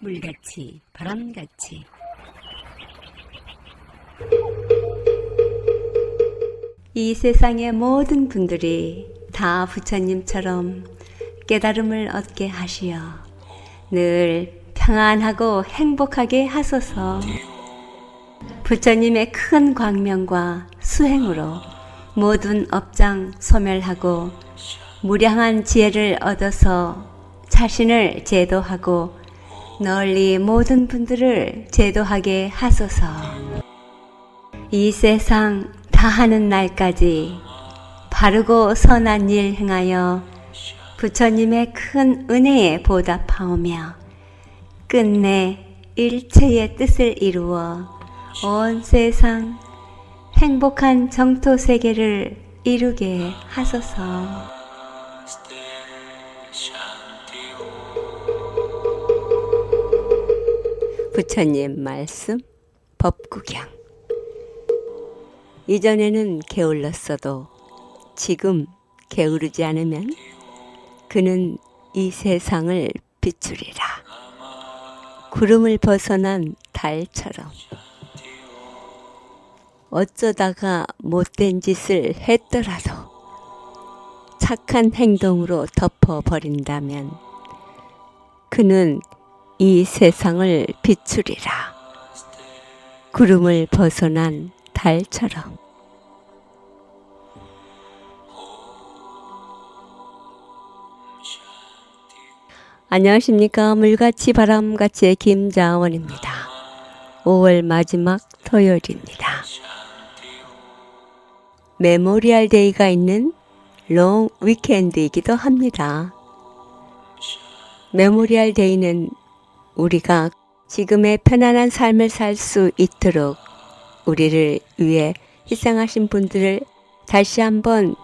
물같이 바람같이 이 세상의 모든 분들이 다 부처님처럼 깨달음을 얻게 하시어 늘 평안하고 행복하게 하소서. 부처님의 큰 광명과 수행으로 모든 업장 소멸하고 무량한 지혜를 얻어서 자신을 제도하고 널리 모든 분들을 제도하게 하소서. 이 세상 다하는 날까지 바르고 선한 일 행하여 부처님의 큰 은혜에 보답하오며 끝내 일체의 뜻을 이루어 온 세상 행복한 정토 세계를 이루게 하소서. 부처님 말씀 법구경. 이전에는 게을렀어도 지금 게으르지 않으면 그는 이 세상을 비추리라. 구름을 벗어난 달처럼. 어쩌다가 못된 짓을 했더라도 착한 행동으로 덮어버린다면 그는 이 세상을 비추리라. 구름을 벗어난 달처럼. 안녕하십니까. 물같이 바람같이의 김자원입니다. 5월 마지막 토요일입니다. 메모리얼 데이가 있는 롱 위켄드이기도 합니다. 메모리얼 데이는 우리가 지금의 편안한 삶을 살 수 있도록 우리를 위해 희생하신 분들을 다시 한번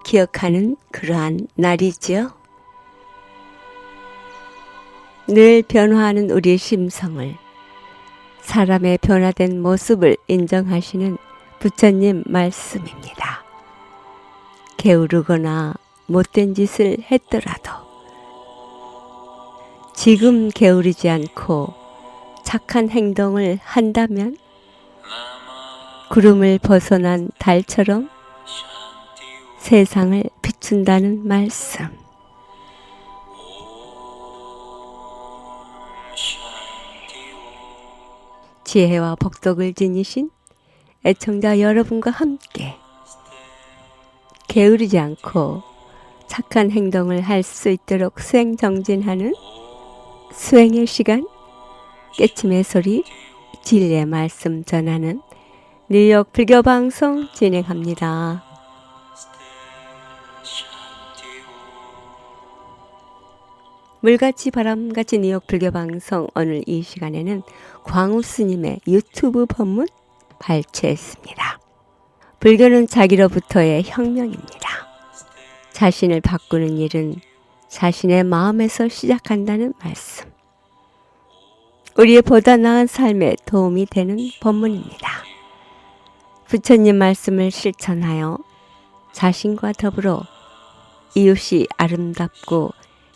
기억하는 그러한 날이지요. 늘 변화하는 우리의 심성을, 사람의 변화된 모습을 인정하시는 부처님 말씀입니다. 게으르거나 못된 짓을 했더라도 지금 게으르지 않고 착한 행동을 한다면 구름을 벗어난 달처럼 세상을 비춘다는 말씀. 지혜와 복덕을 지니신 애청자 여러분과 함께 게으르지 않고 착한 행동을 할 수 있도록 수행정진하는 수행의 시간, 깨침의 소리, 진리의 말씀 전하는 뉴욕 불교방송 진행합니다. 물같이 바람같이 뉴욕 불교방송. 오늘 이 시간에는 광우 스님의 유튜브 법문 발췌했습니다. 불교는 자기로부터의 혁명입니다. 자신을 바꾸는 일은 자신의 마음에서 시작한다는 말씀. 우리의 보다 나은 삶에 도움이 되는 법문입니다. 부처님 말씀을 실천하여 자신과 더불어 이웃이 아름답고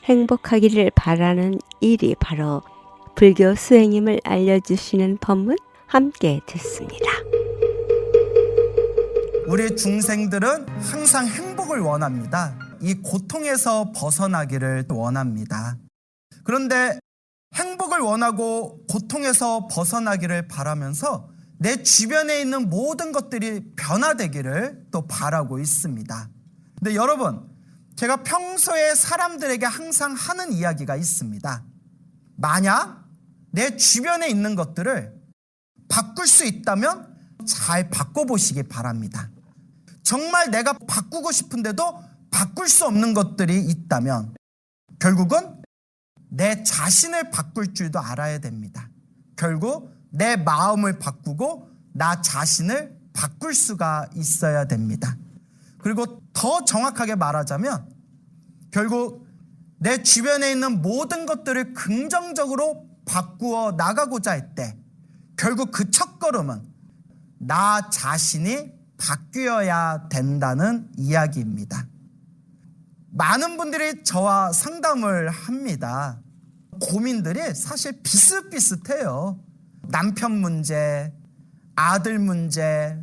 행복하기를 바라는 일이 바로 불교 수행임을 알려주시는 법문 함께 듣습니다. 우리 중생들은 항상 행복을 원합니다. 이 고통에서 벗어나기를 원합니다. 그런데 행복을 원하고 고통에서 벗어나기를 바라면서 내 주변에 있는 모든 것들이 변화되기를 또 바라고 있습니다. 근데 여러분, 제가 평소에 사람들에게 항상 하는 이야기가 있습니다. 만약 내 주변에 있는 것들을 바꿀 수 있다면 잘 바꿔보시기 바랍니다. 정말 내가 바꾸고 싶은데도 바꿀 수 없는 것들이 있다면 결국은 내 자신을 바꿀 줄도 알아야 됩니다. 결국 내 마음을 바꾸고 나 자신을 바꿀 수가 있어야 됩니다. 그리고 더 정확하게 말하자면 결국 내 주변에 있는 모든 것들을 긍정적으로 바꾸어 나가고자 할 때 결국 그 첫걸음은 나 자신이 바뀌어야 된다는 이야기입니다. 많은 분들이 저와 상담을 합니다. 고민들이 사실 비슷비슷해요. 남편 문제, 아들 문제,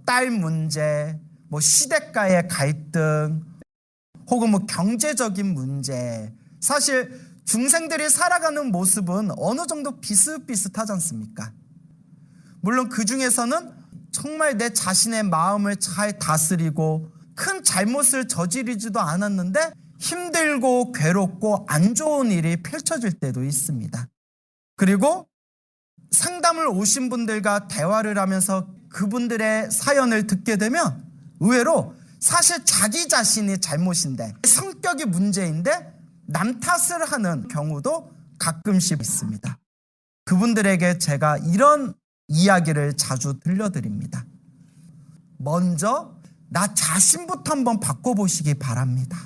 딸 문제, 뭐 시댁과의 갈등, 혹은 뭐 경제적인 문제. 사실 중생들이 살아가는 모습은 어느 정도 비슷비슷하지 않습니까? 물론 그 중에서는 정말 내 자신의 마음을 잘 다스리고 큰 잘못을 저지르지도 않았는데 힘들고 괴롭고 안 좋은 일이 펼쳐질 때도 있습니다. 그리고 상담을 오신 분들과 대화를 하면서 그분들의 사연을 듣게 되면 의외로 사실 자기 자신이 잘못인데 성격이 문제인데 남 탓을 하는 경우도 가끔씩 있습니다. 그분들에게 제가 이런 이야기를 자주 들려드립니다. 먼저 나 자신부터 한번 바꿔보시기 바랍니다.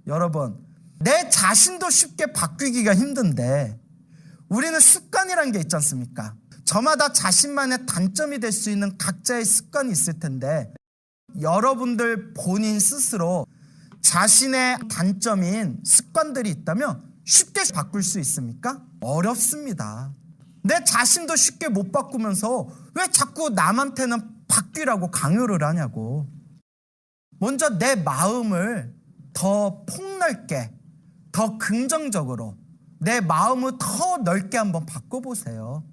여러분, 내 자신도 쉽게 바뀌기가 힘든데 우리는 습관이라는 게 있지 않습니까? 저마다 자신만의 단점이 될 수 있는 각자의 습관이 있을 텐데 여러분들 본인 스스로 자신의 단점인 습관들이 있다면 쉽게 바꿀 수 있습니까? 어렵습니다. 내 자신도 쉽게 못 바꾸면서 왜 자꾸 남한테는 바뀌라고 강요를 하냐고. 먼저 내 마음을 더 폭넓게, 더 긍정적으로 내 마음을 더 넓게 한번 바꿔보세요.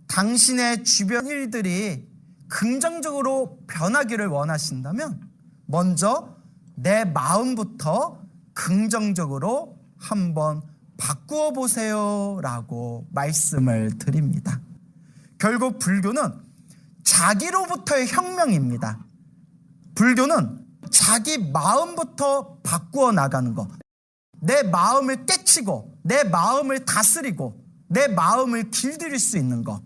당신의 주변 일들이 긍정적으로 변하기를 원하신다면 먼저 내 마음부터 긍정적으로 한번 바꾸어 보세요 라고 말씀을 드립니다. 결국 불교는 자기로부터의 혁명입니다. 불교는 자기 마음부터 바꾸어 나가는 것. 내 마음을 깨치고 내 마음을 다스리고 내 마음을 길들일 수 있는 것.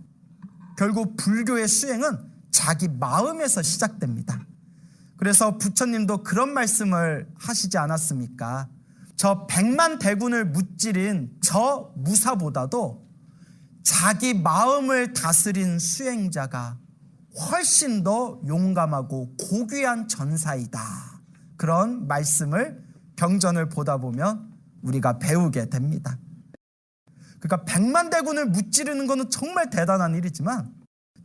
결국 불교의 수행은 자기 마음에서 시작됩니다. 그래서 부처님도 그런 말씀을 하시지 않았습니까? 저 100만 대군을 무찌른 저 무사보다도 자기 마음을 다스린 수행자가 훨씬 더 용감하고 고귀한 전사이다. 그런 말씀을 경전을 보다 보면 우리가 배우게 됩니다. 그러니까 100만 대군을 무찌르는 것은 정말 대단한 일이지만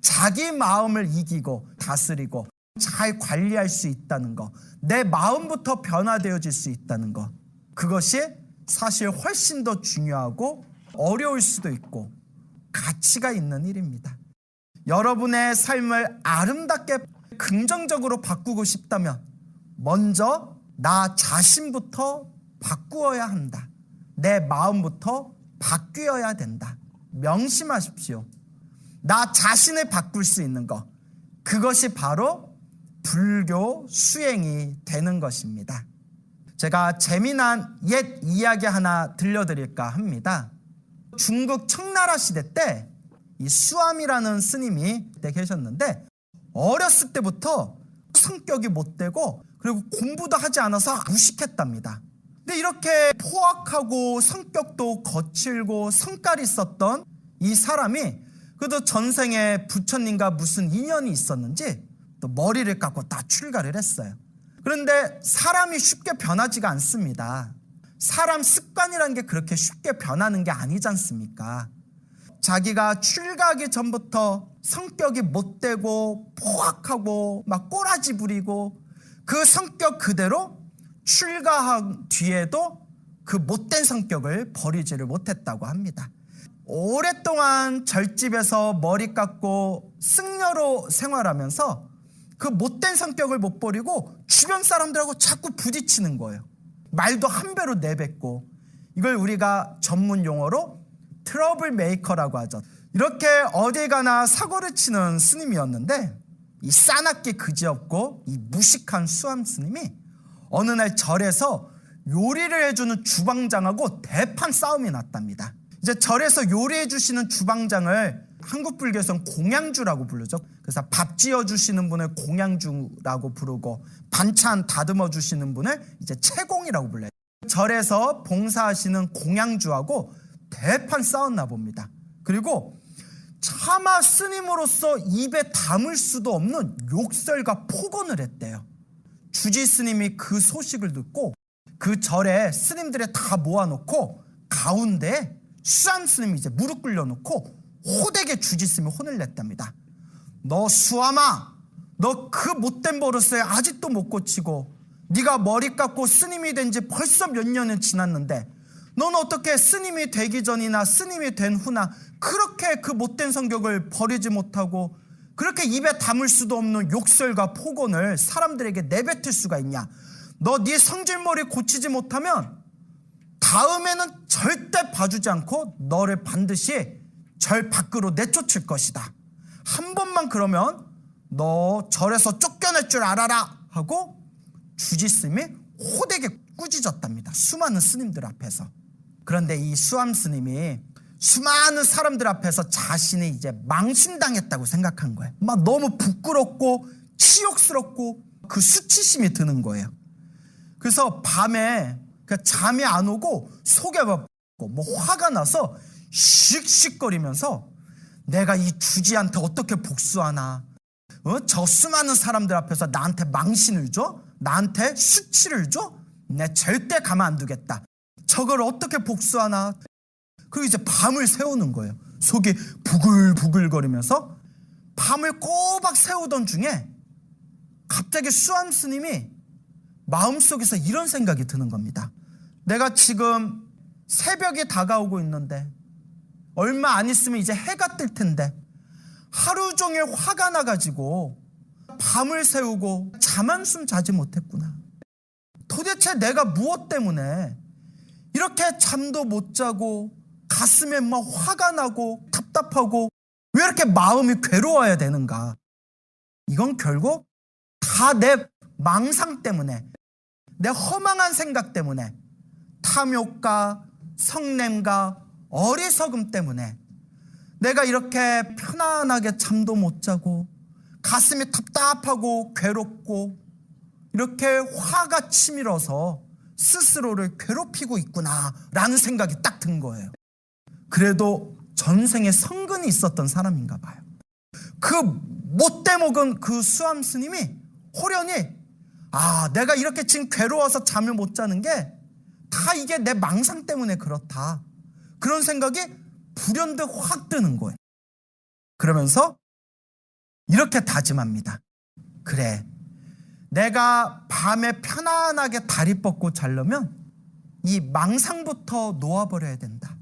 자기 마음을 이기고 다스리고 잘 관리할 수 있다는 것, 내 마음부터 변화되어질 수 있다는 것, 그것이 사실 훨씬 더 중요하고 어려울 수도 있고 가치가 있는 일입니다. 여러분의 삶을 아름답게 긍정적으로 바꾸고 싶다면 먼저 나 자신부터 바꾸어야 한다. 내 마음부터 바뀌어야 된다. 명심하십시오. 나 자신을 바꿀 수 있는 것, 그것이 바로 불교 수행이 되는 것입니다. 제가 재미난 옛 이야기 하나 들려드릴까 합니다. 중국 청나라 시대 때 이 수암이라는 스님이 그때 계셨는데 어렸을 때부터 성격이 못되고 그리고 공부도 하지 않아서 무식했답니다. 근데 이렇게 포악하고 성격도 거칠고 성깔이 있었던 이 사람이 그래도 전생에 부처님과 무슨 인연이 있었는지 또 머리를 깎고 다 출가를 했어요. 그런데 사람이 쉽게 변하지가 않습니다. 사람 습관이라는 게 그렇게 쉽게 변하는 게 아니지 않습니까? 자기가 출가하기 전부터 성격이 못되고 포악하고 막 꼬라지 부리고 그 성격 그대로 출가한 뒤에도 그 못된 성격을 버리지를 못했다고 합니다. 오랫동안 절집에서 머리 깎고 승려로 생활하면서 그 못된 성격을 못 버리고 주변 사람들하고 자꾸 부딪히는 거예요. 말도 한 배로 내뱉고, 이걸 우리가 전문 용어로 트러블 메이커라고 하죠. 이렇게 어디 가나 사고를 치는 스님이었는데 이 싸납기 그지없고 이 무식한 수암 스님이 어느 날 절에서 요리를 해주는 주방장하고 대판 싸움이 났답니다. 이제 절에서 요리해 주시는 주방장을 한국 불교에서는 공양주라고 부르죠. 그래서 밥 지어 주시는 분을 공양주라고 부르고 반찬 다듬어 주시는 분을 이제 채공이라고 불러요. 절에서 봉사하시는 공양주하고 대판 싸웠나 봅니다. 그리고 차마 스님으로서 입에 담을 수도 없는 욕설과 폭언을 했대요. 주지 스님이 그 소식을 듣고 그 절에 스님들을 다 모아놓고 가운데 수암 스님이 이제 무릎 꿇려놓고 호되게 주짓스님이 혼을 냈답니다. 너 수암아, 너 그 못된 버릇에 아직도 못 고치고 네가 머리 깎고 스님이 된 지 벌써 몇 년은 지났는데 넌 어떻게 스님이 되기 전이나 스님이 된 후나 그렇게 그 못된 성격을 버리지 못하고 그렇게 입에 담을 수도 없는 욕설과 폭언을 사람들에게 내뱉을 수가 있냐? 너 네 성질머리 고치지 못하면 다음에는 절대 봐주지 않고 너를 반드시 절 밖으로 내쫓을 것이다. 한 번만 그러면 너 절에서 쫓겨날 줄 알아라 하고 주짓스님이 호되게 꾸짖었답니다. 수많은 스님들 앞에서. 그런데 이 수암 스님이 수많은 사람들 앞에서 자신이 이제 망신당했다고 생각한 거예요. 막 너무 부끄럽고 치욕스럽고 그 수치심이 드는 거예요. 그래서 밤에 잠이 안 오고 속에 뭐 화가 나서 씩씩거리면서 내가 이 주지한테 어떻게 복수하나, 저 수많은 사람들 앞에서 나한테 망신을 줘? 나한테 수치를 줘? 내 절대 가만 안 두겠다. 저걸 어떻게 복수하나. 그리고 이제 밤을 새우는 거예요. 속이 부글부글거리면서 밤을 꼬박 새우던 중에 갑자기 수암 스님이 마음속에서 이런 생각이 드는 겁니다. 내가 지금 새벽이 다가오고 있는데 얼마 안 있으면 이제 해가 뜰 텐데 하루 종일 화가 나가지고 밤을 새우고 잠 한숨 자지 못했구나. 도대체 내가 무엇 때문에 이렇게 잠도 못 자고 가슴에 막 화가 나고 답답하고 왜 이렇게 마음이 괴로워야 되는가? 이건 결국 다 내 망상 때문에, 내 허망한 생각 때문에, 탐욕과 성냄과 어리석음 때문에 내가 이렇게 편안하게 잠도 못 자고 가슴이 답답하고 괴롭고 이렇게 화가 치밀어서 스스로를 괴롭히고 있구나 라는 생각이 딱 든 거예요. 그래도 전생에 성근이 있었던 사람인가 봐요. 그 못돼 먹은 그 수암 스님이 호련히 내가 이렇게 지금 괴로워서 잠을 못 자는 게 다 이게 내 망상 때문에 그렇다. 그런 생각이 불현듯 확 드는 거예요. 그러면서 이렇게 다짐합니다. 그래, 내가 밤에 편안하게 다리 뻗고 자려면 이 망상부터 놓아버려야 된다.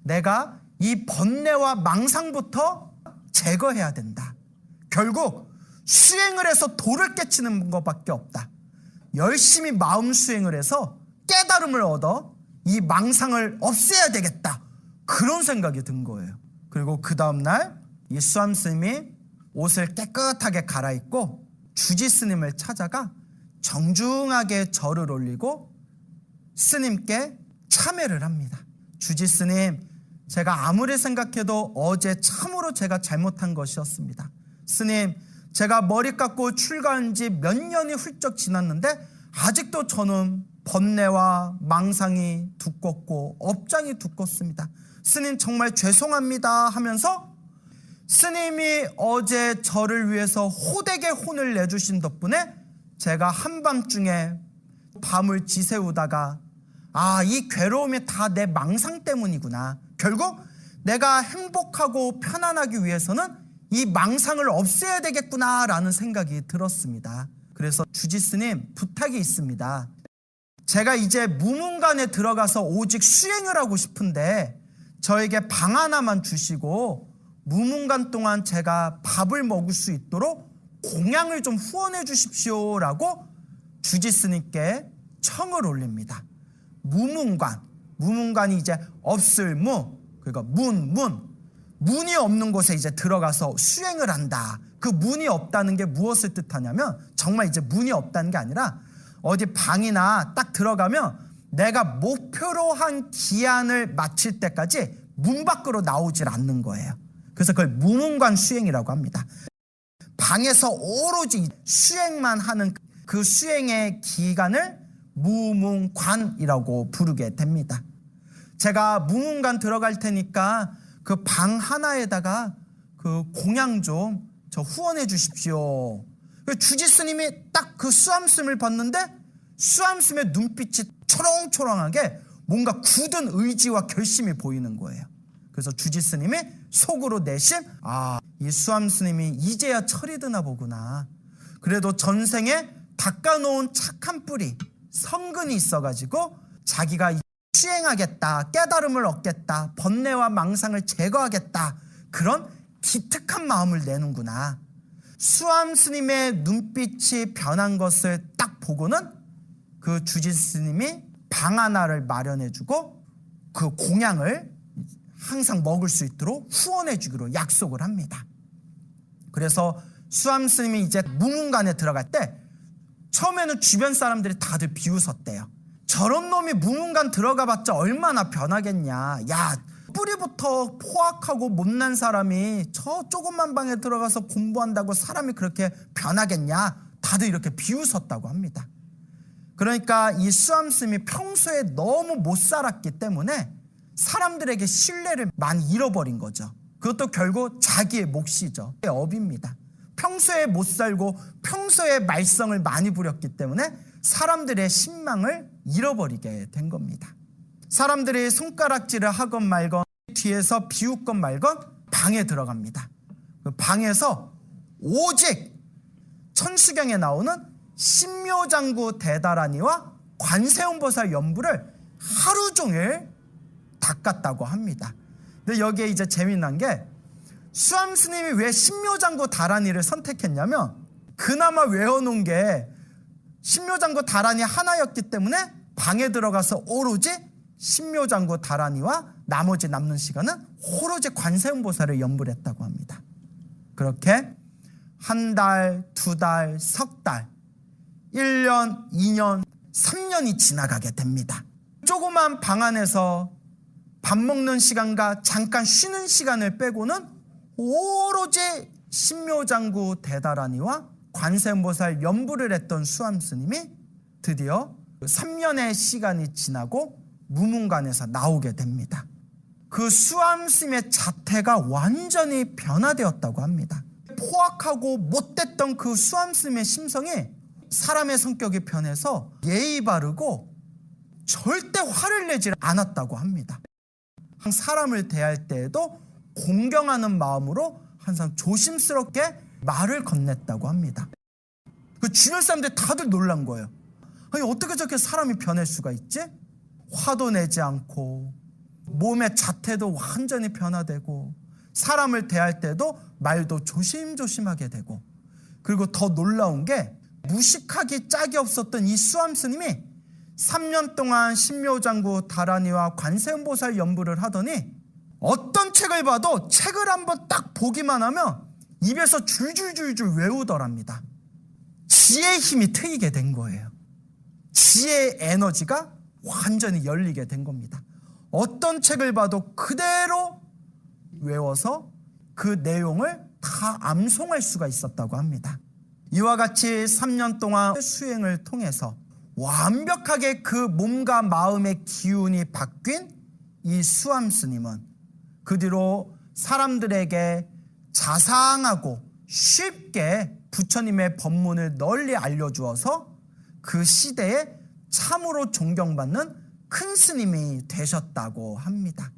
내가 이 번뇌와 망상부터 제거해야 된다. 결국 수행을 해서 도를 깨치는 것밖에 없다. 열심히 마음 수행을 해서 깨달음을 얻어 이 망상을 없애야 되겠다. 그런 생각이 든 거예요. 그리고 그 다음날 이 수암 스님이 옷을 깨끗하게 갈아입고 주지 스님을 찾아가 정중하게 절을 올리고 스님께 참회를 합니다. 주지 스님, 제가 아무리 생각해도 어제 참으로 제가 잘못한 것이었습니다. 스님, 제가 머리 깎고 출가한 지 몇 년이 훌쩍 지났는데 아직도 저는 번뇌와 망상이 두껍고 업장이 두껍습니다. 스님 정말 죄송합니다 하면서 스님이 어제 저를 위해서 호되게 혼을 내주신 덕분에 제가 한밤중에 밤을 지새우다가 이 괴로움이 다 내 망상 때문이구나. 결국 내가 행복하고 편안하기 위해서는 이 망상을 없애야 되겠구나 라는 생각이 들었습니다. 그래서 주지 스님, 부탁이 있습니다. 제가 이제 무문관에 들어가서 오직 수행을 하고 싶은데 저에게 방 하나만 주시고 무문관 동안 제가 밥을 먹을 수 있도록 공양을 좀 후원해 주십시오 라고 주지 스님께 청을 올립니다. 무문관이 이제 없을 무, 그러니까 문이 없는 곳에 이제 들어가서 수행을 한다. 그 문이 없다는 게 무엇을 뜻하냐면 정말 이제 문이 없다는 게 아니라 어디 방이나 딱 들어가면 내가 목표로 한 기한을 마칠 때까지 문 밖으로 나오질 않는 거예요. 그래서 그걸 무문관 수행이라고 합니다. 방에서 오로지 수행만 하는 그 수행의 기간을 무문관이라고 부르게 됩니다. 제가 무문관 들어갈 테니까 그 방 하나에다가 그 공양 좀 저 후원해 주십시오. 주지 스님이 딱 그 수암 스님을 봤는데 수암 스님의 눈빛이 초롱초롱하게 뭔가 굳은 의지와 결심이 보이는 거예요. 그래서 주지 스님이 속으로 내심 이 수암 스님이 이제야 철이 드나 보구나. 그래도 전생에 닦아놓은 착한 뿌리 성근이 있어가지고 자기가 수행하겠다, 깨달음을 얻겠다, 번뇌와 망상을 제거하겠다, 그런 기특한 마음을 내는구나. 수암 스님의 눈빛이 변한 것을 딱 보고는 그 주지 스님이 방 하나를 마련해주고 그 공양을 항상 먹을 수 있도록 후원해주기로 약속을 합니다. 그래서 수암 스님이 이제 무문관에 들어갈 때 처음에는 주변 사람들이 다들 비웃었대요. 저런 놈이 무문관 들어가봤자 얼마나 변하겠냐. 야, 뿌리부터 포악하고 못난 사람이 저 조그만 방에 들어가서 공부한다고 사람이 그렇게 변하겠냐. 다들 이렇게 비웃었다고 합니다. 그러니까 이 수암 스님이 평소에 너무 못 살았기 때문에 사람들에게 신뢰를 많이 잃어버린 거죠. 그것도 결국 자기의 몫이죠. 업입니다. 평소에 못 살고 평소에 말썽을 많이 부렸기 때문에 사람들의 신망을 잃어버리게 된 겁니다. 사람들이 손가락질을 하건 말건 뒤에서 비웃건 말건 방에 들어갑니다. 그 방에서 오직 천수경에 나오는 신묘장구 대다라니와 관세음보살 연부를 하루 종일 닦았다고 합니다. 근데 여기에 이제 재미난 게 수암 스님이 왜 신묘장구 다라니를 선택했냐면 그나마 외워놓은 게 신묘장구 다라니 하나였기 때문에 방에 들어가서 오로지 신묘장구 다라니와 나머지 남는 시간은 오로지 관세음보살을 연부를 했다고 합니다. 그렇게 한 달, 두 달, 석 달, 1년, 2년, 3년이 지나가게 됩니다. 조그만 방 안에서 밥 먹는 시간과 잠깐 쉬는 시간을 빼고는 오로지 신묘장구 대다라니와 관세음보살 연부를 했던 수암 스님이 드디어 3년의 시간이 지나고 무문관에서 나오게 됩니다. 그 수암 스님의 자태가 완전히 변화되었다고 합니다. 포악하고 못됐던 그 수암 스님의 심성이 사람의 성격이 변해서 예의 바르고 절대 화를 내지 않았다고 합니다. 사람을 대할 때에도 공경하는 마음으로 항상 조심스럽게 말을 건넸다고 합니다. 그 주변 사람들 다들 놀란 거예요. 아니 어떻게 저렇게 사람이 변할 수가 있지? 화도 내지 않고 몸의 자태도 완전히 변화되고 사람을 대할 때도 말도 조심조심하게 되고, 그리고 더 놀라운 게 무식하기 짝이 없었던 이 수암 스님이 3년 동안 신묘장구 다라니와 관세음보살 연부를 하더니 어떤 책을 봐도 책을 한번 딱 보기만 하면 입에서 줄줄줄줄 외우더랍니다. 지혜의 힘이 트이게 된 거예요. 지혜의 에너지가 완전히 열리게 된 겁니다. 어떤 책을 봐도 그대로 외워서 그 내용을 다 암송할 수가 있었다고 합니다. 이와 같이 3년 동안 수행을 통해서 완벽하게 그 몸과 마음의 기운이 바뀐 이 수암 스님은 그 뒤로 사람들에게 자상하고 쉽게 부처님의 법문을 널리 알려주어서 그 시대에 참으로 존경받는 큰 스님이 되셨다고 합니다.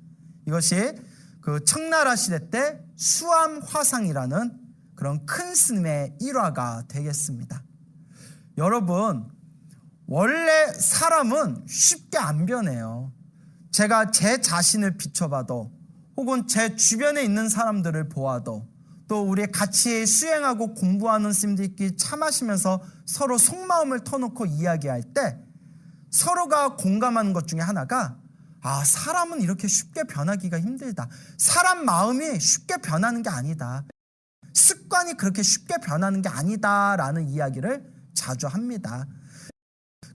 이것이 그 청나라 시대 때 수암 화상이라는 그런 큰 스님의 일화가 되겠습니다. 여러분, 원래 사람은 쉽게 안 변해요. 제가 제 자신을 비춰봐도 혹은 제 주변에 있는 사람들을 보아도 또 우리 같이 수행하고 공부하는 스님들끼리 차 마시면서 서로 속마음을 터놓고 이야기할 때 서로가 공감하는 것 중에 하나가 사람은 이렇게 쉽게 변하기가 힘들다. 사람 마음이 쉽게 변하는 게 아니다. 습관이 그렇게 쉽게 변하는 게 아니다라는 이야기를 자주 합니다.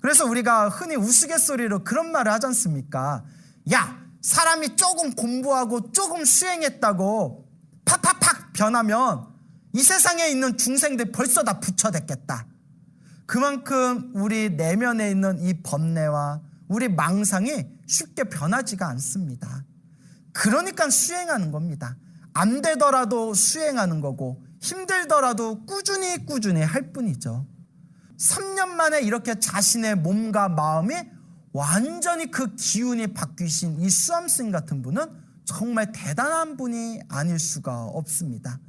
그래서 우리가 흔히 우스갯소리로 그런 말을 하지 않습니까? 야, 사람이 조금 공부하고 조금 수행했다고 팍팍팍 변하면 이 세상에 있는 중생들 벌써 다 부처됐겠다. 그만큼 우리 내면에 있는 이 번뇌와 우리 망상이 쉽게 변하지가 않습니다. 그러니까 수행하는 겁니다. 안 되더라도 수행하는 거고 힘들더라도 꾸준히 할 뿐이죠. 3년 만에 이렇게 자신의 몸과 마음이 완전히 그 기운이 바뀌신 이 수암스님 같은 분은 정말 대단한 분이 아닐 수가 없습니다.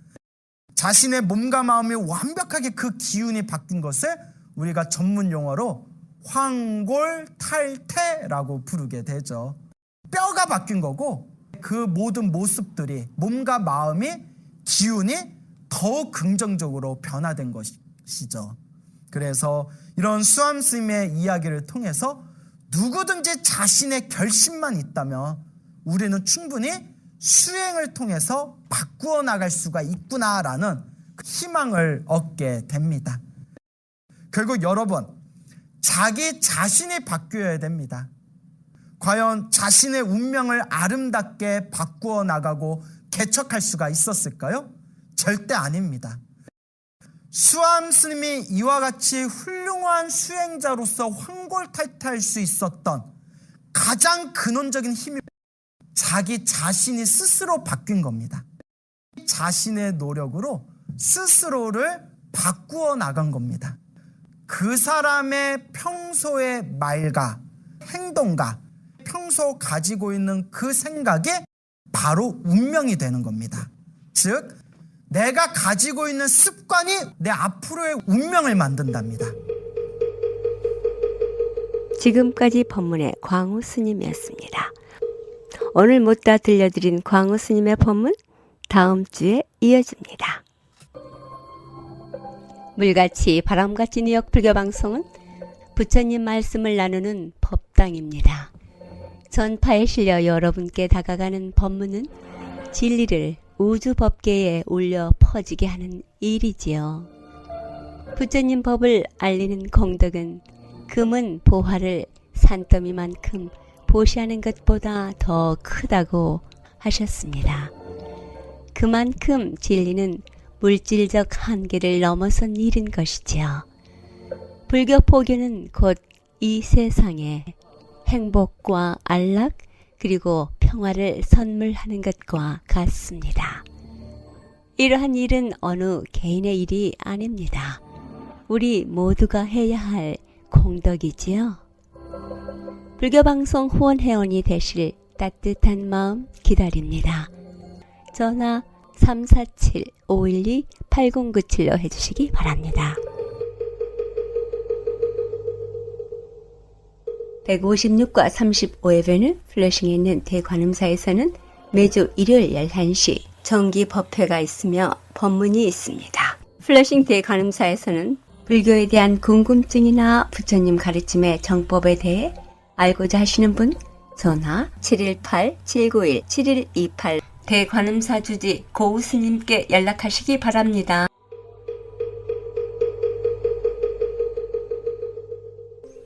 자신의 몸과 마음이 완벽하게 그 기운이 바뀐 것을 우리가 전문 용어로 황골탈태라고 부르게 되죠. 뼈가 바뀐 거고 그 모든 모습들이 몸과 마음이 기운이 더 긍정적으로 변화된 것이죠. 그래서 이런 수암스님의 이야기를 통해서 누구든지 자신의 결심만 있다면 우리는 충분히 수행을 통해서 바꾸어 나갈 수가 있구나라는 희망을 얻게 됩니다. 결국 여러분, 자기 자신이 바뀌어야 됩니다. 과연 자신의 운명을 아름답게 바꾸어 나가고 개척할 수가 있었을까요? 절대 아닙니다. 수암스님이 이와 같이 훌륭한 수행자로서 황골탈퇴할 수 있었던 가장 근원적인 힘이 자기 자신이 스스로 바뀐 겁니다. 자신의 노력으로 스스로를 바꾸어 나간 겁니다. 그 사람의 평소의 말과 행동과 평소 가지고 있는 그 생각이 바로 운명이 되는 겁니다. 즉, 내가 가지고 있는 습관이 내 앞으로의 운명을 만든답니다. 지금까지 법문의 광우 스님이었습니다. 오늘 못다 들려드린 광우 스님의 법문 다음 주에 이어집니다. 물같이 바람같이 뉴욕 불교방송은 부처님 말씀을 나누는 법당입니다. 전파에 실려 여러분께 다가가는 법문은 진리를 우주 법계에 울려 퍼지게 하는 일이지요. 부처님 법을 알리는 공덕은 금은 보화를 산더미만큼 보시하는 것보다 더 크다고 하셨습니다. 그만큼 진리는 물질적 한계를 넘어선 일인 것이지요. 불교 포교는 곧 이 세상에 행복과 안락 그리고 평화를 선물하는 것과 같습니다. 이러한 일은 어느 개인의 일이 아닙니다. 우리 모두가 해야 할 공덕이지요. 불교방송 후원 회원이 되실 따뜻한 마음 기다립니다. 전화 347-512-8097로 해주시기 바랍니다. 156과 35회에는 플러싱에 있는 대관음사에서는 매주 일요일 11시 정기 법회가 있으며 법문이 있습니다. 플러싱 대관음사에서는 불교에 대한 궁금증이나 부처님 가르침의 정법에 대해 알고자 하시는 분 전화 718-791-7128 대관음사 주지 고우스님께 연락하시기 바랍니다.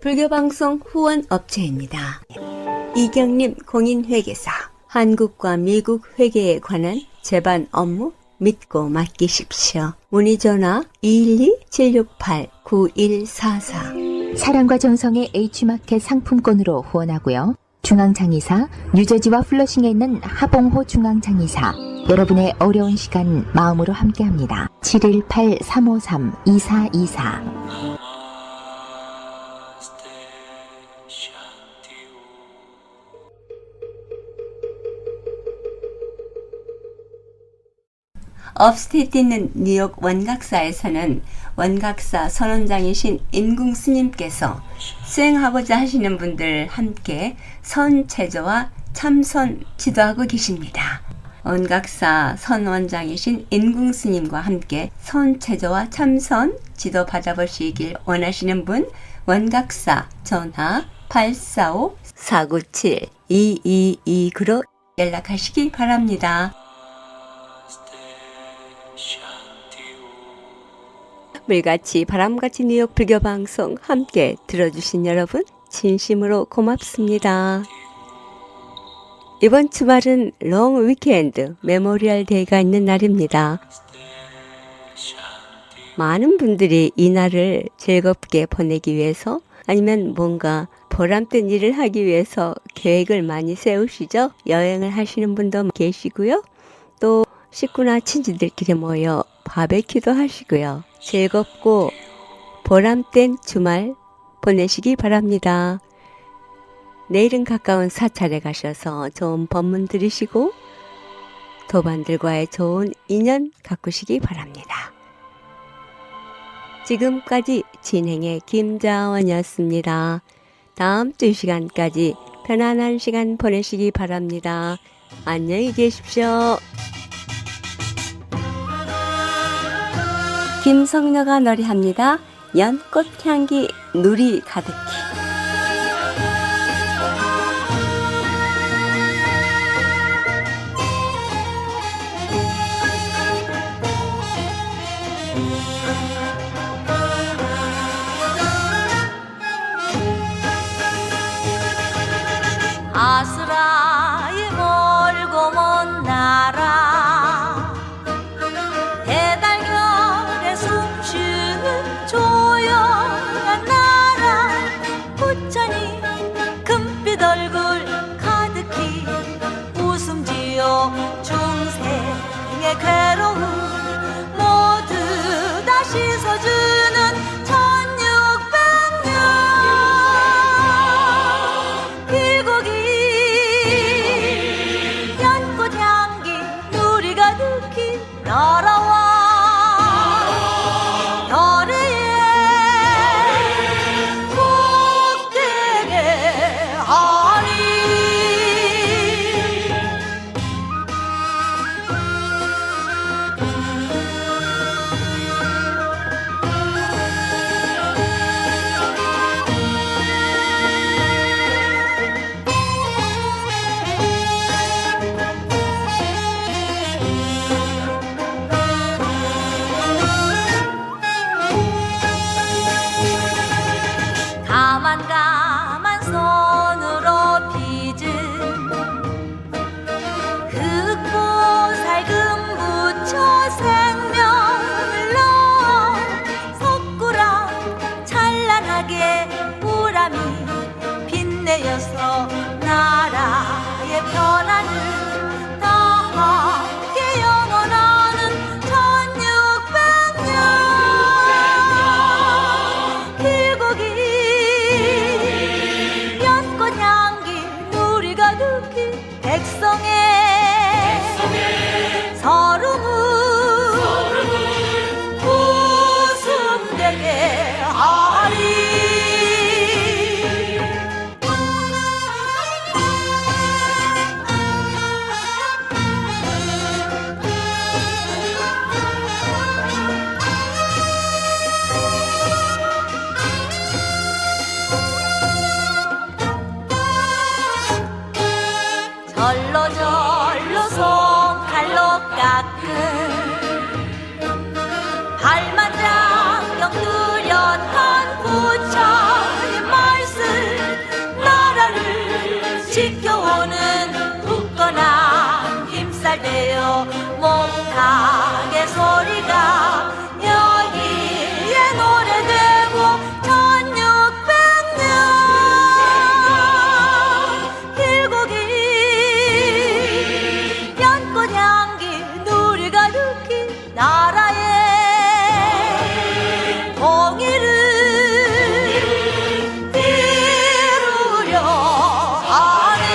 불교방송 후원업체입니다. 이경림 공인회계사 한국과 미국 회계에 관한 제반 업무 믿고 맡기십시오. 문의전화 212-768-9144 사랑과 정성의 H마켓 상품권으로 후원하고요. 중앙장의사 뉴저지와 플러싱에 있는 하봉호 중앙장의사 여러분의 어려운 시간 마음으로 함께합니다. 718-353-2424 업스테이트 있는 뉴욕 원각사에서는 원각사 선원장이신 인궁 스님께서 수행하고자 하시는 분들 함께 선체조와 참선 지도하고 계십니다. 원각사 선원장이신 인궁 스님과 함께 선체조와 참선 지도 받아보시길 원하시는 분 원각사 전화 845-497-2229로 연락하시기 바랍니다. 물같이 바람같이 뉴욕 불교방송 함께 들어주신 여러분 진심으로 고맙습니다. 이번 주말은 롱 위켄드 메모리얼 데이가 있는 날입니다. 많은 분들이 이 날을 즐겁게 보내기 위해서 아니면 뭔가 보람된 일을 하기 위해서 계획을 많이 세우시죠. 여행을 하시는 분도 계시고요. 또 식구나 친지들끼리 모여 바베큐도 하시고요. 즐겁고 보람된 주말 보내시기 바랍니다. 내일은 가까운 사찰에 가셔서 좋은 법문 들으시고 도반들과의 좋은 인연 가꾸시기 바랍니다. 지금까지 진행의 김자원이었습니다. 다음 주 시간까지 편안한 시간 보내시기 바랍니다. 안녕히 계십시오. 김성녀가 노래합니다. 연꽃 향기 누리 가득히. 아스라이 멀고 먼 나라 해달결에 숨쉬는 조용한 나라 부처님 금빛 얼굴 가득히 웃음 지어 중생의 괴로움 모두 다 씻어주는 1600년 길고기 연꽃 향기 누리 가득히 날아와 별의 복되게 하리. 가만 손으로 빚은 흙고 살금 묻혀 생명을 넣어 석구랑 찬란하게 우람이 빛내어서 나라의 편안을 다 함께 영원하는 1600년 길고기 연꽃 향기 누리 가득히 백성의 서름은 웃음되게 하리. 절로 손칼로 깎은 발만장경 뚜렷한 부처님 말씀 나라를 지켜오는 굳건한 힘살되어 몽탕의 소리가 여기에 노래되고 1600년 길고기 연꽃 향기 누리 가득히 나라의 통일을 이루려 하네.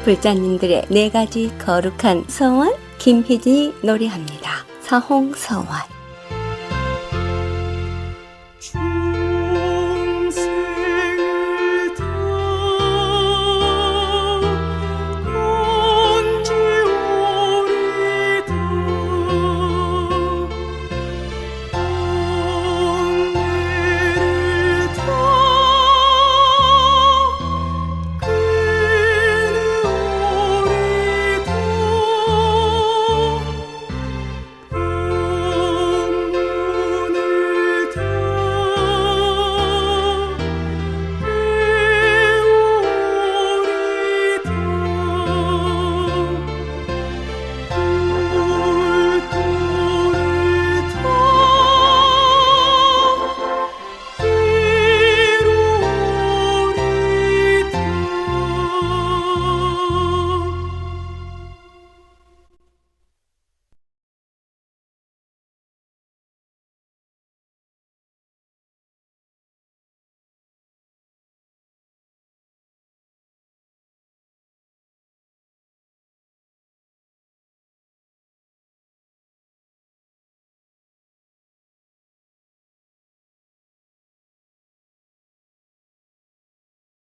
불자님들의 4가지 거룩한 서원 김희진이 노래합니다. 사홍서원.